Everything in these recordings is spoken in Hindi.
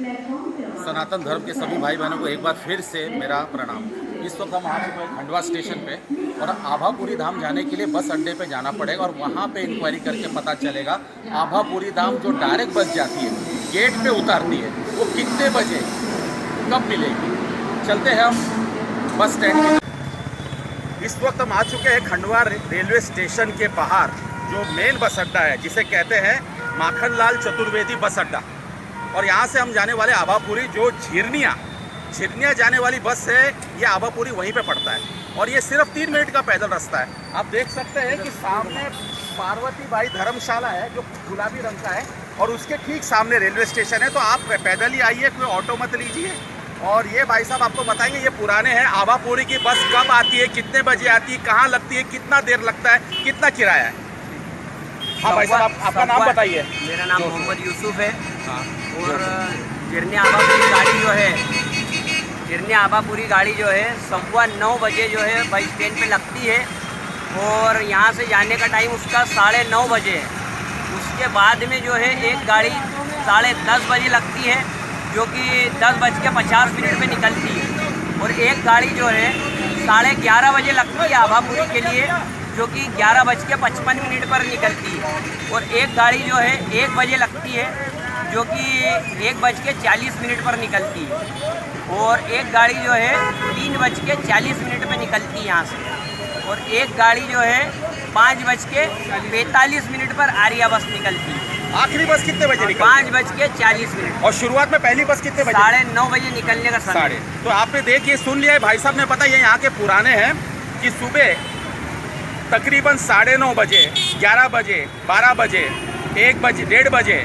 सनातन धर्म के सभी भाई बहनों को एक बार फिर से मेरा प्रणाम। इस वक्त हम आ चुके हैं खंडवा स्टेशन पे और आभापुरी धाम जाने के लिए बस अड्डे पे जाना पड़ेगा और वहाँ पे इंक्वायरी करके पता चलेगा आभापुरी धाम जो डायरेक्ट बस जाती है गेट पे उतारती है वो कितने बजे कब मिलेगी। चलते हैं हम बस स्टैंड की। इस वक्त हम आ चुके हैं खंडवा रेलवे स्टेशन के बाहर जो मेन बस अड्डा है जिसे कहते हैं माखनलाल चतुर्वेदी बस अड्डा। और यहाँ से हम जाने वाले आभापुरी जो झिरनिया जाने वाली बस है, ये आभापुरी वहीं पे पड़ता है और ये सिर्फ 3 मिनट का पैदल रास्ता है। आप देख सकते हैं कि सामने पार्वती बाई धर्मशाला है जो गुलाबी रंग का है और उसके ठीक सामने रेलवे स्टेशन है। तो आप पैदल ही आइए, कोई ऑटो मत लीजिए। और ये भाई साहब आपको बताएंगे ये पुराने हैं आभापुरी की बस कब आती है, कितने बजे आती है, कहाँ लगती है, कितना देर लगता है, कितना किराया है। हाँ भाई साहब आपका नाम बताइए। मेरा नाम मोहम्मद यूसुफ है। हाँ। और झिरनिया आभापुरी गाड़ी जो है, झिरनिया आभापुरी गाड़ी जो है 9:15 बजे जो है बस स्टैंड पे लगती है और यहाँ से जाने का टाइम उसका 9:30 बजे है। उसके बाद में जो है एक गाड़ी 10:30 बजे लगती है जो कि 10:50 पे निकलती है और एक गाड़ी जो है 11:30 बजे लगती है आभापुरी के लिए जो कि 11:55 पर निकलती है और एक गाड़ी जो है 1 बजे लगती है जो कि 1:40 पर निकलती है और एक गाड़ी जो है 3:40 पे निकलती है यहाँ से और एक गाड़ी जो है 5:45 पर आर्या बस निकलती है। आखिरी बस कितने बजे निकलती है? 5:40। और शुरुआत में पहली बस कितने बजे? 9:30 बजे निकलने का समय। तो आपने देखिए सुन लिया है, भाई साहब ने पता ये यहाँ के पुराने हैं कि सुबह तकरीबन 9:30 बजे, 11 बजे, 12 बजे, 1 बजे, 1:30 बजे,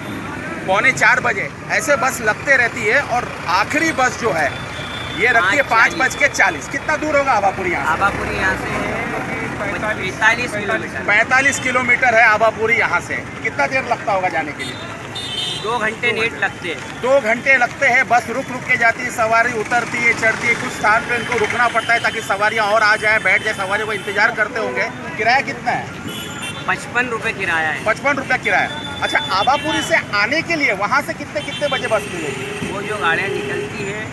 3:45 बजे ऐसे बस लगते रहती है और आखिरी बस जो है ये रखती है 5:40। कितना दूर होगा आभापुरी यहाँ से? आभापुरी यहाँ से है 45 किलोमीटर। 45 किलोमीटर है आभापुरी यहाँ से। कितना देर लगता होगा जाने के लिए? 2 घंटे नेट लगते हैं। 2 घंटे लगते हैं। बस रुक के जाती है, सवारी उतरती है, चढ़ती है, कुछ स्थान पे इनको रुकना पड़ता है ताकि सवारियाँ और आ जाए, बैठ जाए, सवारी को इंतजार करते होंगे। किराया कितना है? 55 रुपये किराया है। 55 रुपया किराया। अच्छा, आभापुरी से आने के लिए वहाँ से कितने बजे बस मिलेगी? वो जो गाड़ियाँ निकलती है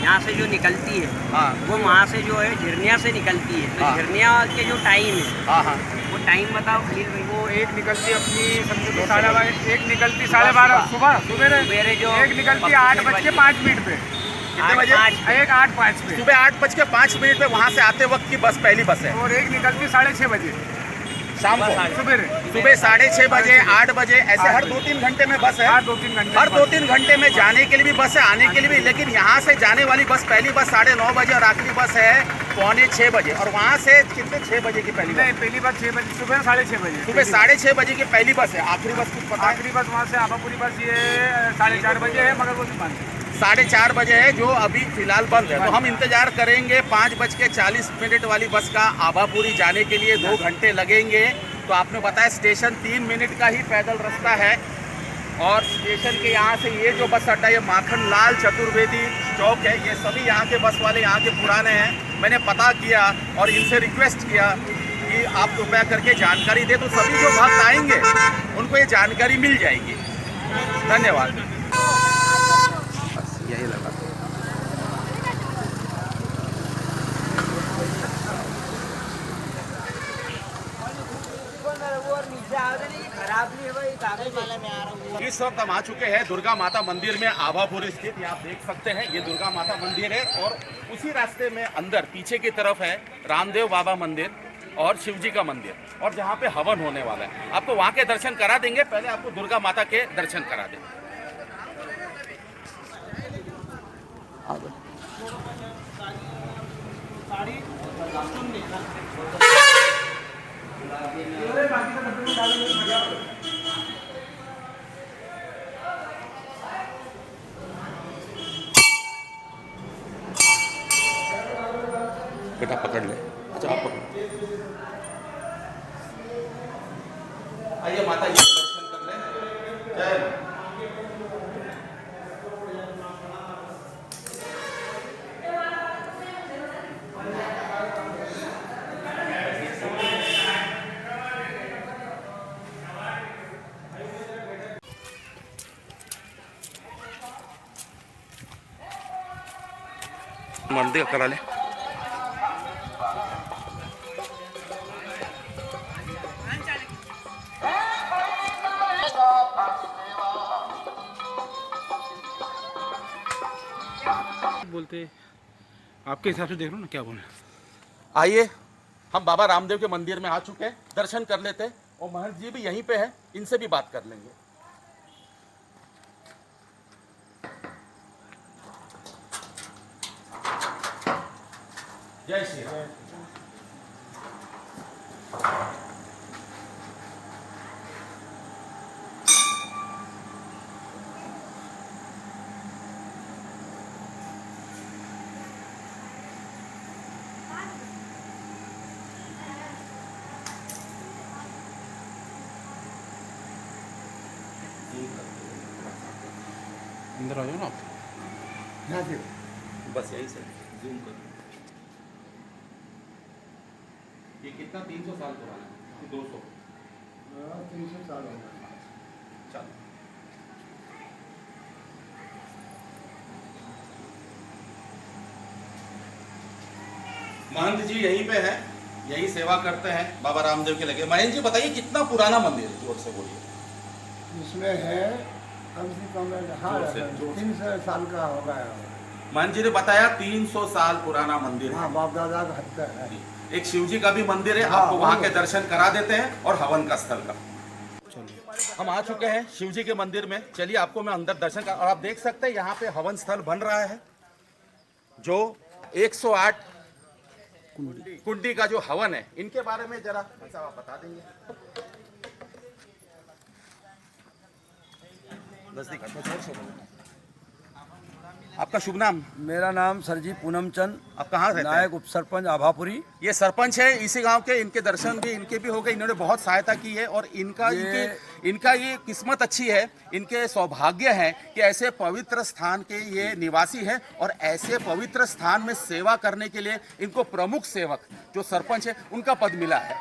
यहाँ से जो निकलती है हाँ, वो वहाँ से जो है झिरनिया से निकलती है। तो हाँ, झिरनिया के जो टाइम है, हाँ हाँ, वो टाइम बताओ खलील भाई। वो एक निकलती है अपनी समझो 12:30, एक निकलती 12:30 सुबह मेरे जो एक निकलती 8:05 पे। कितने बजे? 8:05 पे। सुबह 8:05 पे वहाँ से आते वक्त की बस पहली बस है। और एक निकलती 6:30 बजे शाम को, सुबह 6:30 बजे, 8 बजे, ऐसे हर 2-3 घंटे में बस है। हर 2-3 घंटे हर 2-3 घंटे में जाने के लिए भी बस है, आने के लिए भी। लेकिन यहाँ से जाने वाली बस पहली बस 9:30 बजे और आखिरी बस है 5:45 बजे। और वहाँ से कितने 6 बजे की पहली बस? पहली बस 6 बजे, सुबह 6:30 बजे। सुबह 6:30 बजे की पहली बस है। आखिरी बस कुछ पता है? आखिरी बस वहाँ से आभापुरी बस ये 4:30 बजे है, मगर वो बंद है। 4:30 बजे है जो अभी फिलहाल बंद है। तो हम इंतजार करेंगे 5:40 वाली बस का। आभापुरी जाने के लिए 2 घंटे लगेंगे। तो आपने बताया स्टेशन 3 मिनट का ही पैदल रास्ता है और स्टेशन के यहाँ से ये जो बस अड्डा, ये माखनलाल चतुर्वेदी चौक है। ये सभी यहाँ के बस वाले यहाँ के पुराने हैं। मैंने पता किया और इनसे रिक्वेस्ट किया कि आप कृपया करके जानकारी दे, तो सभी जो भक्त आएंगे उनको ये जानकारी मिल जाएगी। धन्यवाद। यही लगा। इस वक्त हम आ चुके हैं दुर्गा माता मंदिर में आभापुरी स्थित। ये आप देख सकते हैं, ये दुर्गा माता मंदिर है और उसी रास्ते में अंदर पीछे की तरफ है रामदेव बाबा मंदिर और शिवजी का मंदिर और जहाँ पे हवन होने वाला है। आपको वहाँ के दर्शन करा देंगे। पहले आपको दुर्गा माता के दर्शन करा देंगे। बेटा पकड़ ले। अच्छा आप पकड़। आइए माता जी के दर्शन कर ले। जय मां। मंदिर करा ले। बोलते आपके हिसाब से देख लो ना क्या बोले। आइए, हम बाबा रामदेव के मंदिर में आ चुके हैं, दर्शन कर लेते हैं और महंत जी भी यहीं पे है, इनसे भी बात कर लेंगे। जय श्री राम। अंदर आ जाओ ना आप। यहाँ से बस यही से जूम कर। ये कितना 300 साल पुराना है कि 200? 300 साल हो गए। चलो। महंत जी यहीं पे है, यही सेवा करते हैं, बाबा रामदेव के लगे। महंत जी बताइए कितना पुराना मंदिर है, जोर से बोलिए। इसमें है कम से कम हाँ जोर से। 300 साल का हो गया। महंत जी ने बताया 300 साल पुराना मंदिर हाँ है। बाप दादा का हत्या है। एक शिव जी का भी मंदिर है, हाँ, आपको वहाँ हाँ। के दर्शन करा देते हैं और हवन का स्थल का। चलिए हम आ चुके हैं शिव जी के मंदिर में, चलिए आपको मैं अंदर दर्शन कर। और आप देख सकते हैं यहाँ पे हवन स्थल बन रहा है, जो 108 कुंडी का जो हवन है, इनके बारे में जरा ऐसा आप बता देंगे। नजदीक आइए, जोर से बोलो। आपका शुभ नाम? मेरा नाम सरजी पूनम चंद, आप कहाँ रहते हैं? नायक उप सरपंच आभापुरी। ये सरपंच है इसी गांव के, इनके दर्शन भी इनके भी हो गए, इन्होंने बहुत सहायता की है और इनका इनका ये किस्मत अच्छी है, इनके सौभाग्य है कि ऐसे पवित्र स्थान के ये निवासी हैं और ऐसे पवित्र स्थान में सेवा करने के लिए इनको प्रमुख सेवक जो सरपंच है उनका पद मिला है।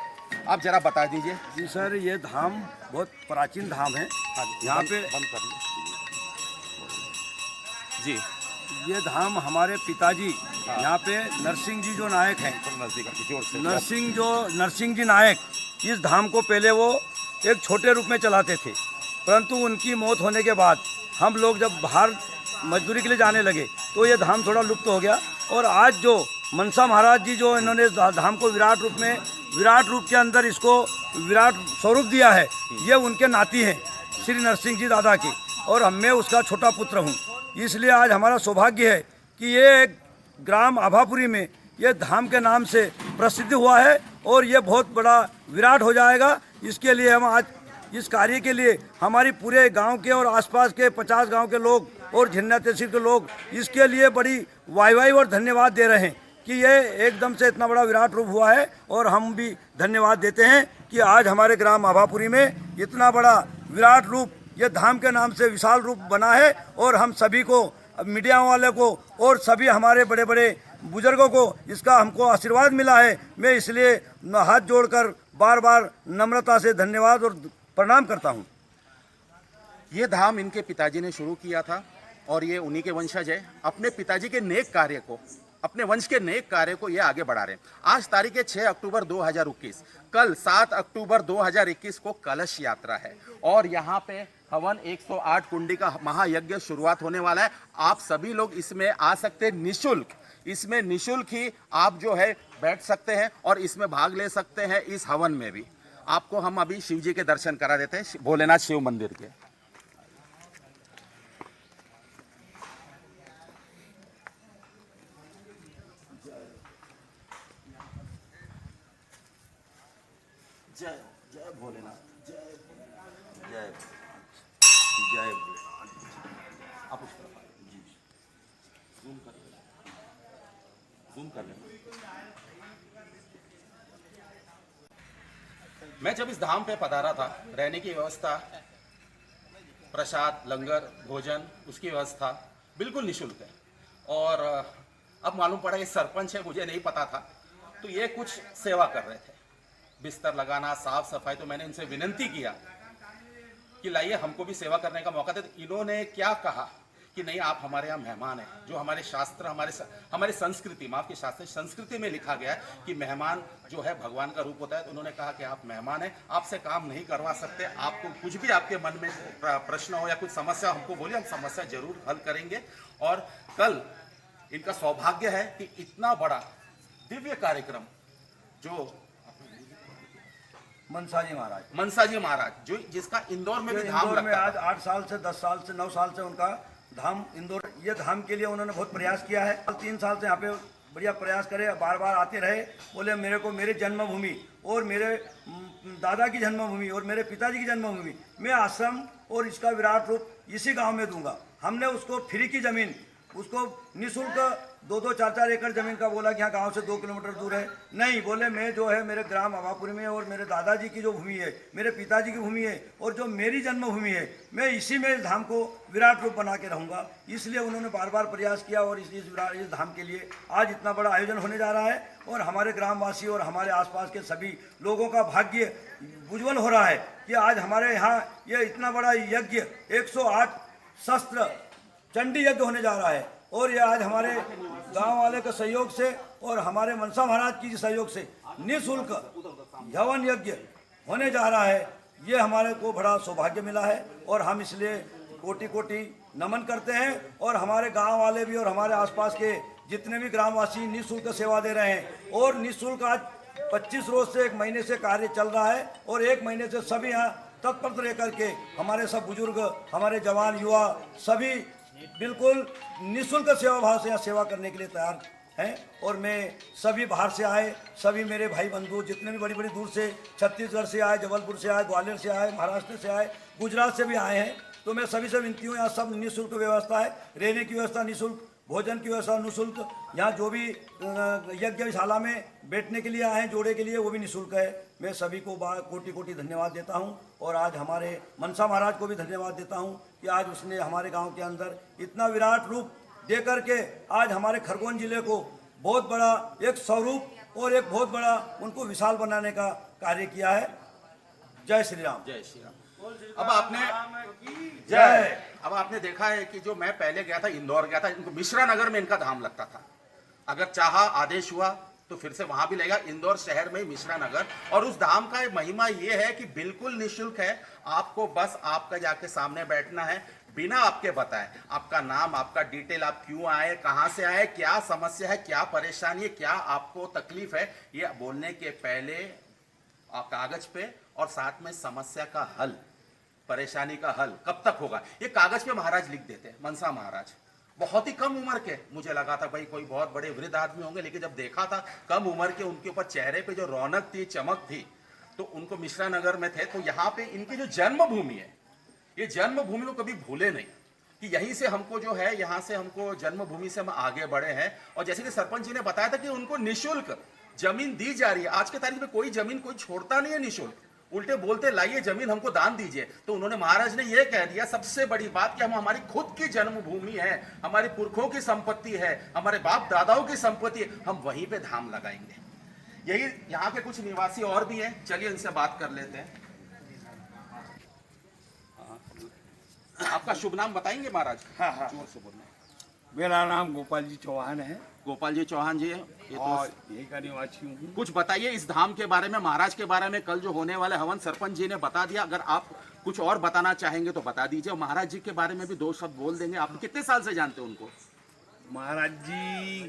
आप जरा बता दीजिए। जी सर, ये धाम बहुत प्राचीन धाम है। यहाँ पे बंद कर लीजिए। जी, ये धाम हमारे पिताजी यहाँ पे नरसिंह जी जो नायक हैं, नजदीक आइए, जोर से। नरसिंह जी नायक इस धाम को पहले वो एक छोटे रूप में चलाते थे, परंतु उनकी मौत होने के बाद हम लोग जब बाहर मजदूरी के लिए जाने लगे तो ये धाम थोड़ा लुप्त हो गया। और आज जो मनसा महाराज जी जो इन्होंने इस धाम को विराट रूप के अंदर इसको विराट स्वरूप दिया है, ये उनके नाती हैं श्री नरसिंह जी दादा के, और मैं उसका छोटा पुत्र हूँ। इसलिए आज हमारा सौभाग्य है कि ये ग्राम आभापुरी में ये धाम के नाम से प्रसिद्ध हुआ है और ये बहुत बड़ा विराट हो जाएगा। इसके लिए हम आज इस कार्य के लिए हमारी पूरे गांव के और आसपास के 50 गांव के लोग और झिन्ना तहसील के लोग इसके लिए बड़ी वाहवाही और धन्यवाद दे रहे हैं कि ये एकदम से इतना बड़ा विराट रूप हुआ है। और हम भी धन्यवाद देते हैं कि आज हमारे ग्राम आभापुरी में इतना बड़ा विराट रूप ये धाम के नाम से विशाल रूप बना है। और हम सभी को, मीडिया वाले को और सभी हमारे बड़े बड़े बुजुर्गों को इसका हमको आशीर्वाद मिला है। मैं इसलिए हाथ जोड़कर बार बार नम्रता से धन्यवाद और प्रणाम करता हूँ। ये धाम इनके पिताजी ने शुरू किया था और ये उन्हीं के वंशज है। अपने पिताजी के नेक कार्य को, अपने वंश के नेक कार्य को ये आगे बढ़ा रहे हैं। आज तारीख है 6 अक्टूबर 2021, कल 7 अक्टूबर 2021 को कलश यात्रा है और यहाँ पे हवन 108 कुंडी का महायज्ञ शुरुआत होने वाला है। आप सभी लोग इसमें आ सकते हैं निःशुल्क। इसमें निःशुल्क ही आप जो है बैठ सकते हैं और इसमें भाग ले सकते हैं। इस हवन में भी आपको हम अभी शिव जी के दर्शन करा देते हैं, भोलेनाथ शिव मंदिर के। जय जय भोलेनाथ, जय जय जय भोलेनाथ। आप उस तरफ आइए जी, जूम कर लें। मैं जब इस धाम पे पधारा था, रहने की व्यवस्था, प्रसाद, लंगर, भोजन, उसकी व्यवस्था बिल्कुल निःशुल्क है। और अब मालूम पड़ा ये सरपंच है, मुझे नहीं पता था। तो ये कुछ सेवा कर रहे थे, बिस्तर लगाना, साफ सफाई। तो मैंने इनसे विनती किया कि लाइए हमको भी सेवा करने का मौका दे। तो इन्होंने क्या कहा कि नहीं आप हमारे यहाँ मेहमान हैं। जो हमारे शास्त्र हमारे संस्कृति, माफ की शास्त्र संस्कृति में लिखा गया है कि मेहमान जो है भगवान का रूप होता है। तो उन्होंने कहा कि आप मेहमान हैं, आपसे काम नहीं करवा सकते, आपको कुछ भी आपके मन में प्रश्न हो या कुछ समस्या हमको बोलिए, हम समस्या जरूर हल करेंगे। और कल इनका सौभाग्य है कि इतना बड़ा दिव्य कार्यक्रम जो मनसा जी महाराज जो जिसका इंदौर में भी धाम इंदौर में लगता आज 8 साल से 10 साल से 9 साल से उनका धाम इंदौर, ये धाम के लिए उन्होंने बहुत प्रयास किया है। 3 साल से यहाँ पे बढ़िया प्रयास करे, बार बार आते रहे। बोले मेरे को मेरी जन्मभूमि और मेरे दादा की जन्मभूमि और मेरे पिताजी की जन्मभूमि मैं आश्रम और इसका विराट रूप इसी गांव में दूंगा। हमने उसको फ्री की जमीन, उसको निःशुल्क 2-2, 4-4 एकड़ जमीन का बोला कि यहाँ गांव से 2 किलोमीटर दूर है। नहीं, बोले मैं जो है मेरे ग्राम आभापुरी में और मेरे दादाजी की जो भूमि है, मेरे पिताजी की भूमि है और जो मेरी जन्मभूमि है, मैं इसी में इस धाम को विराट रूप बना के रहूँगा। इसलिए उन्होंने बार बार प्रयास किया और इस धाम के लिए आज इतना बड़ा आयोजन होने जा रहा है। और हमारे ग्रामवासी और हमारे आसपास के सभी लोगों का भाग्य उज्ज्वल हो रहा है कि आज हमारे यहाँ ये इतना बड़ा यज्ञ 108 शस्त्र चंडी यज्ञ होने जा रहा है। और ये आज हमारे गांव वाले के सहयोग से और हमारे मनसा महाराज की सहयोग से निःशुल्क यवन यज्ञ होने जा रहा है। ये हमारे को बड़ा सौभाग्य मिला है और हम इसलिए कोटि कोटि नमन करते हैं। और हमारे गांव वाले भी और हमारे आसपास के जितने भी ग्रामवासी निःशुल्क सेवा दे रहे हैं। और निःशुल्क आज 25 रोज से 1 महीने से कार्य चल रहा है और 1 महीने से सभी यहाँ तत्पर रह करके हमारे सब बुजुर्ग, हमारे जवान, युवा सभी बिल्कुल निःशुल्क सेवा भाव से यहाँ सेवा करने के लिए तैयार हैं। और मैं सभी बाहर से आए, सभी मेरे भाई बंधु जितने भी बड़ी बड़ी दूर से, छत्तीसगढ़ से आए, जबलपुर से आए, ग्वालियर से आए, महाराष्ट्र से आए, गुजरात से भी आए हैं। तो मैं सभी से विनती हूँ, यहाँ सब निःशुल्क व्यवस्था है, रहने की व्यवस्था निःशुल्क, भोजन की व्यवस्था निःशुल्क। यहाँ जो भी यज्ञशाला में बैठने के लिए आए हैं जोड़े के लिए, वो भी निःशुल्क है। मैं सभी को कोटि कोटि धन्यवाद देता हूँ। और आज हमारे मनसा महाराज को भी धन्यवाद देता हूँ कि आज उसने हमारे गांव के अंदर इतना विराट रूप दे करके आज हमारे खरगोन जिले को बहुत बड़ा एक स्वरूप और एक बहुत बड़ा उनको विशाल बनाने का कार्य किया है। जय श्री राम। जय श्री राम। अब आपने देखा है कि जो मैं पहले गया था, इंदौर गया था, इनको मिश्रा नगर में इनका धाम लगता था। अगर चाहा, आदेश हुआ तो फिर से वहां भी लगेगा। इंदौर शहर में मिश्रा नगर। और उस धाम का महिमा ये है कि बिल्कुल निःशुल्क है। आपको बस आपका जाके सामने बैठना है, बिना आपके बताए आपका नाम, आपका डिटेल, आप क्यों आए, कहां से आए, क्या समस्या है, क्या परेशानी है, क्या आपको तकलीफ है, ये बोलने के पहले कागज पे और साथ में समस्या का हल, परेशानी का हल कब तक होगा, ये कागज पे महाराज लिख देते हैं। मनसा महाराज बहुत ही कम उम्र के, मुझे लगा था भाई कोई बहुत बड़े वृद्ध आदमी होंगे, लेकिन जब देखा था कम उम्र के, उनके ऊपर चेहरे पे जो रौनक थी, चमक थी, तो उनको मिश्रा नगर में थे। तो यहाँ पे इनकी जो जन्मभूमि है, ये जन्मभूमि को कभी भूले नहीं कि यहीं से हमको जो है, यहाँ से हमको जन्मभूमि से हम आगे बढ़े हैं। और जैसे कि सरपंच जी ने बताया था कि उनको निःशुल्क जमीन दी जा रही है। आज के तारीख में कोई जमीन कोई छोड़ता नहीं है निःशुल्क, उल्टे बोलते लाइए जमीन हमको दान दीजिए। तो उन्होंने, महाराज ने यह कह दिया सबसे बड़ी बात कि हम, हमारी खुद की जन्मभूमि है, हमारी पुरखों की संपत्ति है, हमारे बाप दादाओं की संपत्ति है, हम वहीं पे धाम लगाएंगे। यही यहाँ के कुछ निवासी और भी हैं, चलिए इनसे बात कर लेते हैं। आपका शुभ नाम बताएंगे महाराज? हाँ। जोर से बोलना। मेरा नाम गोपाल जी चौहान है। गोपाल जी चौहान जी, ये और तो यही का निवासी हूँ। कुछ बताइए इस धाम के बारे में, महाराज के बारे में। कल जो होने वाले हवन सरपंच जी ने बता दिया, अगर आप कुछ और बताना चाहेंगे तो बता दीजिए। महाराज जी के बारे में भी 2 शब्द बोल देंगे। आप कितने साल से जानते हो उनको? महाराज जी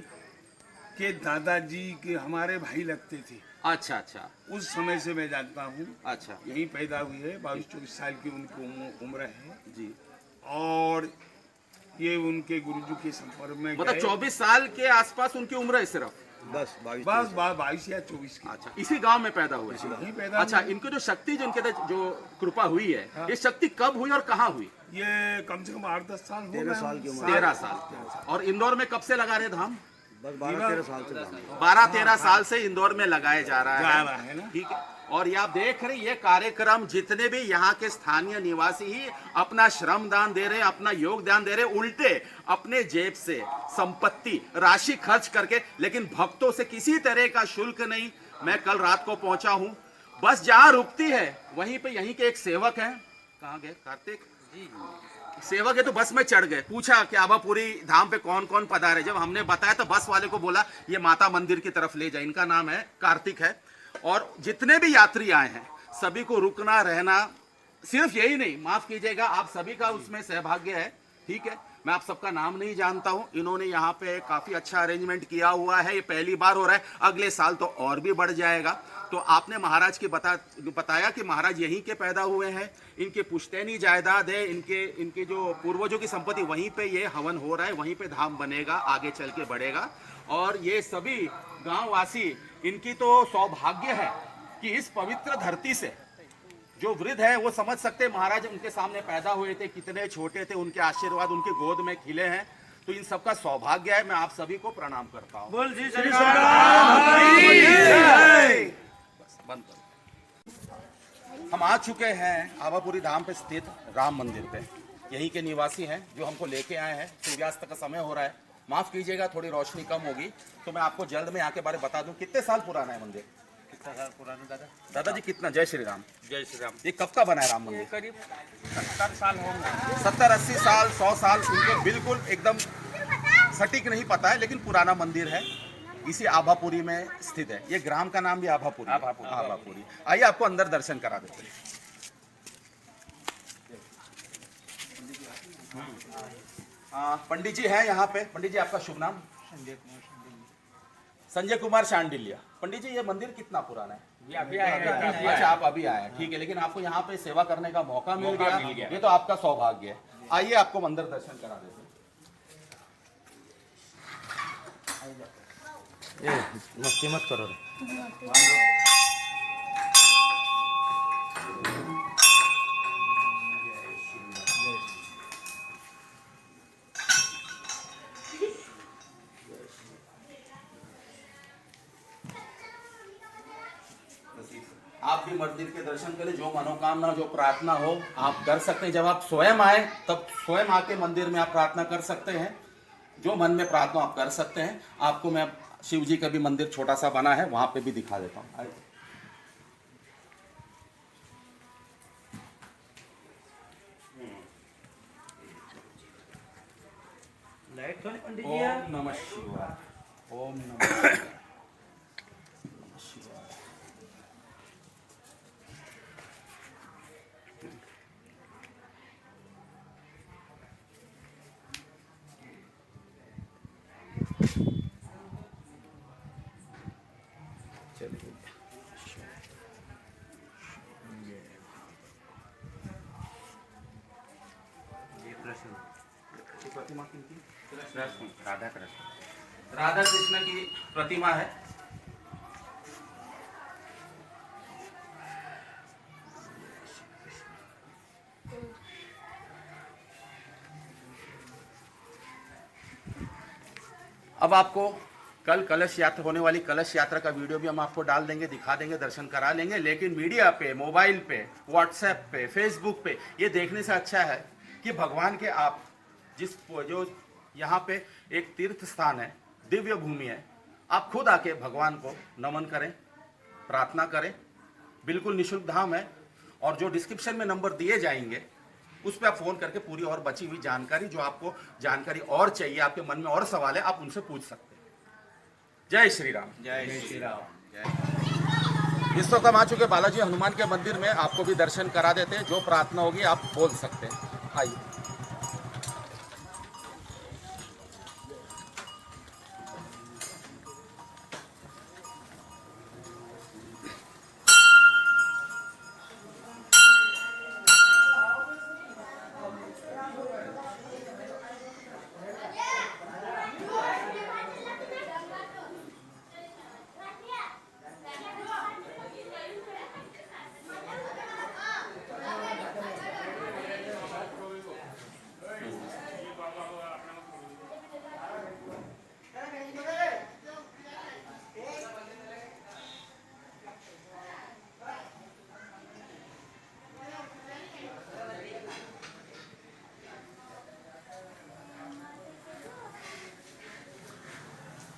के दादाजी के हमारे भाई लगते थे। अच्छा अच्छा, उस समय से मैं जानता हूँ। अच्छा यहीं पैदा हुई है, 22-24 साल की उनकी उम्र है जी। और ये उनके गुरुजी के संपर्क में मतलब गए। 24 साल के आसपास उनकी उम्र है सिर्फ? बस 22 या 24 की। अच्छा, इसी गांव में पैदा हुए? यहीं पैदा अच्छा, हुए। इनको जो शक्ति, जो इनके जो कृपा हुई है, ये शक्ति कब हुई और कहाँ हुई? ये कम से कम 8-10 साल हो गए। 13 साल की उम्र। 13 साल। और इंदौर में कब से लगा रहे धाम? बस 12-13 साल से 12-13 साल से इंदौर में लगाया जा रहा है ना। ठीक है। और ये आप देख रहे हैं, ये कार्यक्रम जितने भी यहाँ के स्थानीय निवासी ही अपना श्रम दान दे रहे हैं, अपना योगदान दे रहे हैं, उल्टे अपने जेब से संपत्ति राशि खर्च करके, लेकिन भक्तों से किसी तरह का शुल्क नहीं। मैं कल रात को पहुंचा हूँ, बस जहाँ रुकती है वहीं पे, यहीं के एक सेवक हैं, कहाँ गए कार्तिक जी, सेवक है तो बस में चढ़ गए, पूछा कि आभापुरी धाम पे कौन कौन पधारे। जब हमने बताया तो बस वाले को बोला ये माता मंदिर की तरफ ले जाए। इनका नाम है कार्तिक है। और जितने भी यात्री आए हैं सभी को रुकना रहना, सिर्फ यही नहीं, माफ कीजिएगा, आप सभी का उसमें सहभाग्य है, ठीक है। मैं आप सबका नाम नहीं जानता हूं। इन्होंने यहाँ पे काफी अच्छा अरेंजमेंट किया हुआ है। ये पहली बार हो रहा है, अगले साल तो और भी बढ़ जाएगा। तो आपने महाराज की बताया कि महाराज यहीं के पैदा हुए हैं, इनके पुश्तैनी जायदाद है, इनके जो पूर्वजों की संपत्ति, वहीं पे ये हवन हो रहा है, वहीं पे धाम बनेगा, आगे चल के बढ़ेगा। और ये सभी गांववासी, इनकी तो सौभाग्य है कि इस पवित्र धरती से जो वृद्ध है वो समझ सकते महाराज उनके सामने पैदा हुए थे, कितने छोटे थे, उनके आशीर्वाद उनके गोद में खिले हैं। तो इन सबका सौभाग्य है। मैं आप सभी को प्रणाम करता हूँ। बोल श्री श्री बस बंद करो। हम आ चुके हैं आभापुरी धाम पे स्थित राम मंदिर पे। यहीं के निवासी हैं जो हमको लेके आए हैं। सूर्यास्त का समय हो रहा है, माफ कीजिएगा, थोड़ी रोशनी कम होगी तो मैं आपको जल्द में यहाँ के बारे में बता दूं। कितने साल पुराना है मंदिर? कितना साल पुराना दादा? दादाजी कितना? जय श्री राम। जय श्री राम। ये कब का बना है राम मंदिर? करीब 70 साल होंगे। 70-80 साल, 100 साल, उनको बिल्कुल एकदम सटीक नहीं पता है, लेकिन पुराना मंदिर है। इसी आभापुरी में स्थित है। ये ग्राम का नाम भी आभापुरी। आभापुरी। आइए आपको अंदर दर्शन करा देते हैं। पंडित जी हैं यहाँ पे। पंडित जी आपका शुभ नाम? संजय कुमार शांडिल्या। पंडित जी ये मंदिर कितना पुराना है? ये अभी आए हैं। अच्छा, आप अभी आए हैं, ठीक है। लेकिन आपको यहाँ पे सेवा करने का मौका मिल गया, ये तो आपका सौभाग्य है। आइए आपको मंदिर दर्शन करा देते हैं। मस्ती मत करो रे। आप भी मंदिर के दर्शन करें। जो मनोकामना, जो प्रार्थना हो आप कर सकते हैं। जब आप स्वयं आए तब स्वयं आके मंदिर में आप प्रार्थना कर सकते हैं। जो मन में प्रार्थना आप कर सकते हैं। आपको मैं शिव जी का भी मंदिर छोटा सा बना है, वहां पे भी दिखा देता हूँ। लाइट थोड़ी पंडित जी ओम यार। नमः शिवाय। ओम नमः शिवाय। प्रतिमा किनकी? राधा कृष्ण। राधा कृष्ण की प्रतिमा है। अब आपको कल कलश यात्रा होने वाली कलश यात्रा का वीडियो भी हम आपको डाल देंगे, दिखा देंगे, दर्शन करा लेंगे। लेकिन मीडिया पे, मोबाइल पे, व्हाट्सएप पे, फेसबुक पे ये देखने से अच्छा है कि भगवान के आप जो यहाँ पे एक तीर्थ स्थान है, दिव्य भूमि है, आप खुद आके भगवान को नमन करें, प्रार्थना करें। बिल्कुल निःशुल्क धाम है। और जो डिस्क्रिप्शन में नंबर दिए जाएंगे उस पर आप फोन करके पूरी और बची हुई जानकारी, जो आपको जानकारी और चाहिए, आपके मन में और सवाल है, आप उनसे पूछ सकते हैं। जय श्री राम। जय श्री राम। इस वक्त हम आ चुके बालाजी हनुमान के मंदिर में। आपको भी दर्शन करा देते हैं। जो प्रार्थना होगी आप बोल सकते हैं। आइए।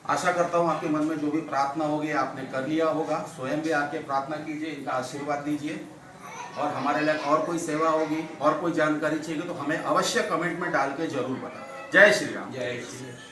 आशा करता हूँ आपके मन में जो भी प्रार्थना होगी आपने कर लिया होगा। स्वयं भी आके प्रार्थना कीजिए, इनका आशीर्वाद लीजिए। और हमारे लिए और कोई सेवा होगी और कोई जानकारी चाहिए तो हमें अवश्य कमेंट में डाल के जरूर बताएं। जय श्री राम। जय श्री राम।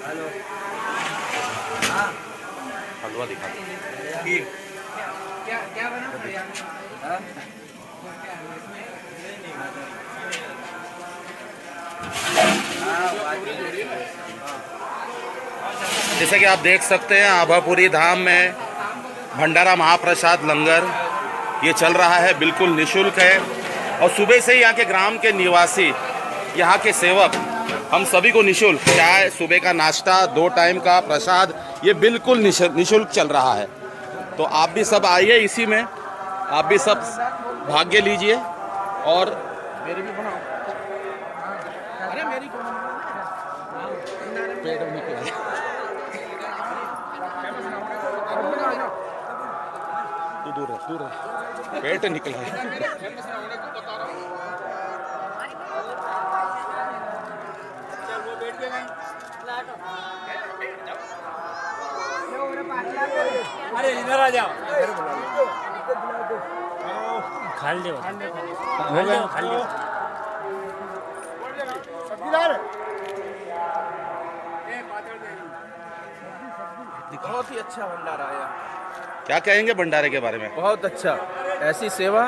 हेलो। हाँ। हलवा दिखा। क्या क्या बना? हाँ? जैसे कि आप देख सकते हैं आभापुरी धाम में भंडारा महाप्रसाद लंगर ये चल रहा है, बिल्कुल निशुल्क है। और सुबह से ही यहाँ के ग्राम के निवासी, यहाँ के सेवक, हम सभी को निशुल्क चाय, सुबह का नाश्ता, 2 टाइम का प्रसाद, ये बिल्कुल निशुल्क चल रहा है। तो आप भी सब आइए, इसी में आप भी सब भाग्य लीजिए। और मेरी भी बनाओ। अरे मेरी पेट में निकला है। तू दूर है, पेट निकला है। अरे इधर आ जाओ। खाल दो। बहुत ही अच्छा भंडारा है यहाँ। क्या कहेंगे भंडारे के बारे में? बहुत अच्छा, ऐसी सेवा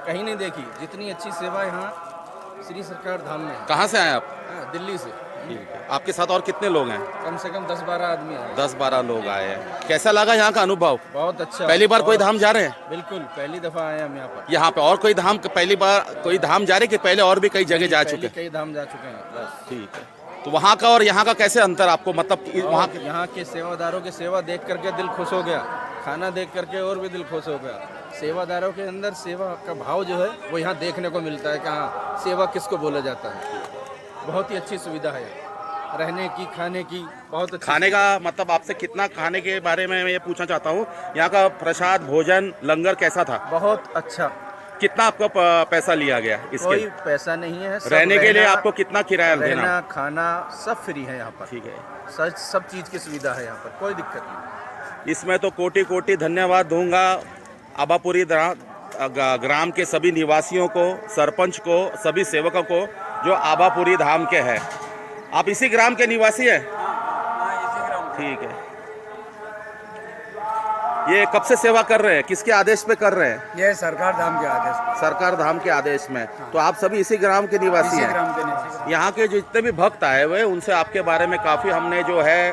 कहीं नहीं देखी जितनी अच्छी सेवा यहाँ श्री सरकार धाम में है। कहाँ से आए आप? हाँ, दिल्ली से। ठीक है। आपके साथ और कितने लोग हैं? कम से कम 10-12 आदमी आए। 10-12 लोग आए हैं। कैसा लगा यहाँ का अनुभव? बहुत अच्छा। पहली बार कोई बहुत- धाम जा रहे हैं? बिल्कुल पहली दफा आए हम यहाँ पर। यहाँ पे और कोई धाम, पहली बार कोई धाम जा रहे कि पहले और भी कई जगह जा चुके हैं? कई धाम जा चुके हैं बस। ठीक है। तो वहाँ का और यहाँ का कैसे अंतर आपको, मतलब वहाँ और यहाँ के सेवादारों की सेवा देख करके दिल खुश हो गया, खाना देख करके और भी दिल खुश हो गया। सेवादारों के अंदर सेवा का भाव जो है वो यहाँ देखने को मिलता है कि हाँ सेवा किसको बोला जाता है। बहुत ही अच्छी सुविधा है, रहने की, खाने की बहुत अच्छी। खाने का मतलब आपसे कितना, खाने के बारे में मैं ये पूछना चाहता हूँ, यहाँ का प्रसाद, भोजन, लंगर कैसा था? बहुत अच्छा। कितना आपका पैसा लिया गया इसके? कोई पैसा नहीं है। सब रहने के लिए आपको कितना किराया देना? रहना, खाना सब फ्री है यहाँ पर। ठीक है। सब चीज़ की सुविधा है यहाँ पर, कोई दिक्कत नहीं। इसमें तो कोटि कोटि धन्यवाद दूंगा आभापुरी ग्राम के सभी निवासियों को, सरपंच को, सभी सेवकों को जो आभापुरी धाम के हैं। आप इसी ग्राम के निवासी हैं? ठीक है। ये कब से सेवा कर रहे हैं, किसके आदेश पे कर रहे हैं? ये सरकार धाम के आदेश। सरकार धाम के आदेश में। तो आप सभी इसी ग्राम के निवासी हैं? ग्राम के निवासी। यहाँ के जितने भी भक्त आए हुए उनसे आपके बारे में काफ़ी हमने जो है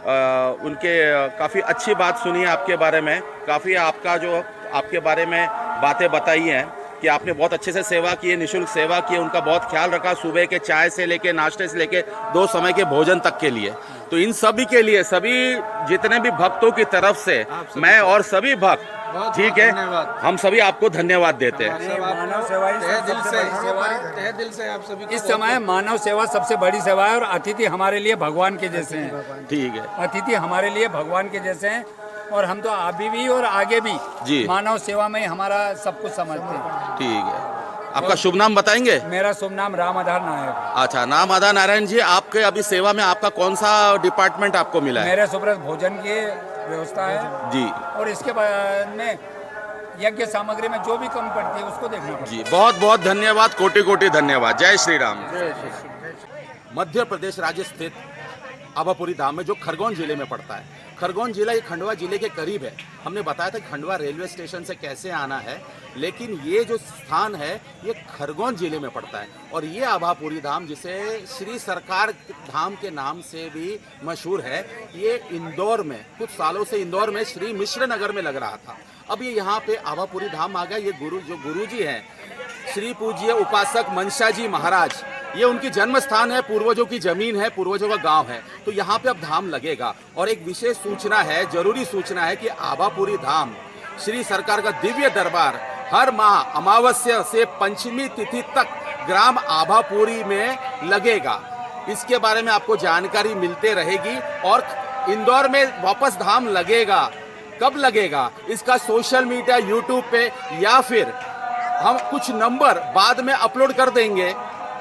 उनके काफ़ी अच्छी बात सुनी है आपके बारे में, काफ़ी आपका जो आपके बारे में बातें बताई हैं कि आपने बहुत अच्छे से सेवा की है, निःशुल्क सेवा की है, उनका बहुत ख्याल रखा, सुबह के चाय से लेके नाश्ते से लेके 2 समय के भोजन तक के लिए। तो इन सभी के लिए, सभी जितने भी भक्तों की तरफ से मैं और सभी भक्त, ठीक है, हम सभी आपको धन्यवाद देते हैं। मानव सेवा तहे दिल से आप सभी इस समय मानव सेवा सबसे बड़ी सेवा है और अतिथि हमारे लिए भगवान के जैसे हैं। ठीक है। अतिथि हमारे लिए भगवान के जैसे हैं और हम तो अभी भी और आगे भी जी मानव सेवा में ही हमारा सब कुछ समझते हैं। ठीक है। आपका शुभ नाम बताएंगे? मेरा शुभ नाम राम आधार नायक। अच्छा, नाम आधा नारायण जी। आपके अभी सेवा में आपका कौन सा डिपार्टमेंट आपको मिला है? मेरे सुब्रत भोजन की व्यवस्था है जी। और इसके बाद में यज्ञ सामग्री में जो भी कम पड़ती है उसको देखना पड़ता है। जी, बहुत बहुत धन्यवाद, कोटि कोटि धन्यवाद। जय श्री राम। मध्य प्रदेश राज्य स्थित आभापुरी धाम में जो खरगोन जिले में पड़ता है। खरगोन जिला ये खंडवा जिले के करीब है। हमने बताया था खंडवा रेलवे स्टेशन से कैसे आना है, लेकिन ये जो स्थान है ये खरगोन जिले में पड़ता है। और ये आभापुरी धाम, जिसे श्री सरकार धाम के नाम से भी मशहूर है, ये इंदौर में कुछ सालों से इंदौर में श्री मिश्र नगर में लग रहा था। अब ये यहाँ पे आभापुरी धाम आ गया। ये गुरु जी हैं श्री पूज्य उपासक मनसा जी महाराज, ये उनकी जन्म स्थान है, पूर्वजों की जमीन है, पूर्वजों का गांव है। तो यहाँ पे अब धाम लगेगा। और एक विशेष सूचना है, जरूरी सूचना है कि आभापुरी धाम श्री सरकार का दिव्य दरबार हर माह अमावस्या से पंचमी तिथि तक ग्राम आभापुरी में लगेगा। इसके बारे में आपको जानकारी मिलते रहेगी। और इंदौर में वापस धाम लगेगा कब लगेगा, इसका सोशल मीडिया यूट्यूब पे या फिर हम कुछ नंबर बाद में अपलोड कर देंगे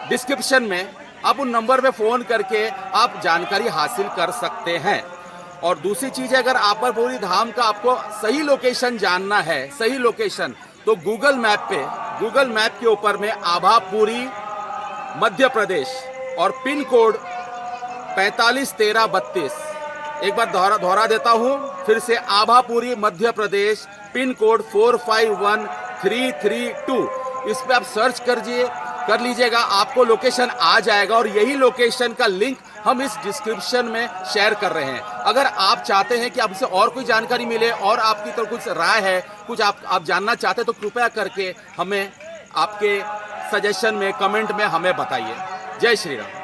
डिस्क्रिप्शन में, आप उन नंबर पे फ़ोन करके आप जानकारी हासिल कर सकते हैं। और दूसरी चीज़ है, अगर आभापुरी धाम का आपको सही लोकेशन जानना है, सही लोकेशन, तो गूगल मैप के ऊपर में आभापुरी मध्य प्रदेश और पिन कोड 451332, एक बार दोहरा देता हूँ फिर से, आभापुरी मध्य प्रदेश पिन कोड 451332, इस पे आप सर्च कर लीजिएगा, आपको लोकेशन आ जाएगा और यही लोकेशन का लिंक हम इस डिस्क्रिप्शन में शेयर कर रहे हैं। अगर आप चाहते हैं कि आपसे और कोई जानकारी मिले और आपकी तो कुछ राय है, कुछ आप जानना चाहते हैं, तो कृपया करके हमें आपके सजेशन में, कमेंट में हमें बताइए। जय श्री राम।